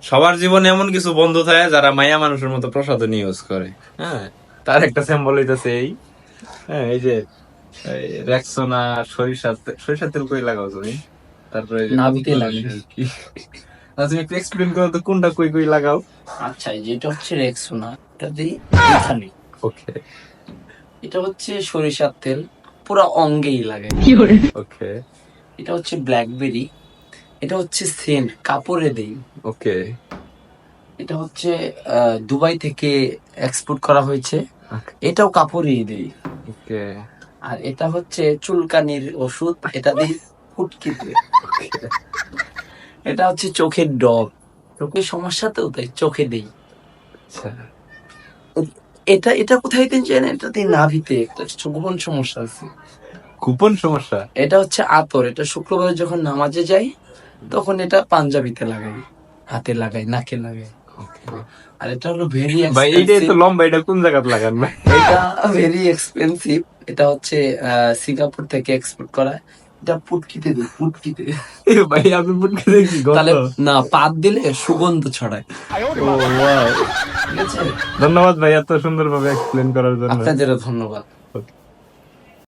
সবার জীবনে এমন কিছু বন্ধু থাকে যারা মায়া মানুষের মতো প্রসাধন ইউজ করে। হ্যাঁ, তার একটা স্যাম্পল হইতেছে এই। হ্যাঁ, এই যে রেক্সোনা সরিষার তেল কই লাগাও তুমি? তারপরে এই যে নাভিতে লাগে। কি তুমি একটু এক্সপ্লেন করো তো কোনটা কই কই লাগাও? আচ্ছা, যেটা হচ্ছে রেক্সোনা, এটা দিই এখানে। ওকে এটা হচ্ছে সরিষার তেল, পুরো অঙ্গেই লাগে। ওকে এটা হচ্ছে ব্ল্যাকবেরি, এটা হচ্ছে সেন্ট, কাপড়ে দেই। ওকে এটা হচ্ছে দুবাই থেকে এক্সপোর্ট করা হয়েছে, এটাও কাপড়েই দেই। ওকে আর এটা হচ্ছে চুলকানির ওষুধ, এটা দিই ফুটকিতে। এটা হচ্ছে চোখের ডব, চোখের সমস্যাতেও তাই চোখে দেই। আচ্ছা। এটা এটা কোথায় দিন জানেন? এটা দিই নাভিতে, একটা গোপন সমস্যা আছে। কুপন সমস্যা? এটা হচ্ছে আতর, এটা শুক্রবারে যখন নামাজে যাই তখন এটা পাঞ্জাবিতে লাগাই, হাতে লাগাই, নাকে লাগাই। আর এটা হলো ভেরি ভাই এইটাই তো এক্সপেন্সিভ। লম্বা, এটা কোন জায়গায় লাগান ভাই? এটা ভেরি এক্সপেন্সিভ। এটা হচ্ছে সিঙ্গাপুর থেকে এক্সপোর্ট করা। এটা পুটকিতে দিই, পুটকিতে। ভাই আপনি পুটকে দেখি তাহলে গন্ধ। না, পাত দিলে সুগন্ধ ছড়ায়। ও wow। ঠিক আছে, ধন্যবাদ ভাই এত সুন্দরভাবে এক্সপ্লেন করার জন্য। আপনাদেরও ধন্যবাদ।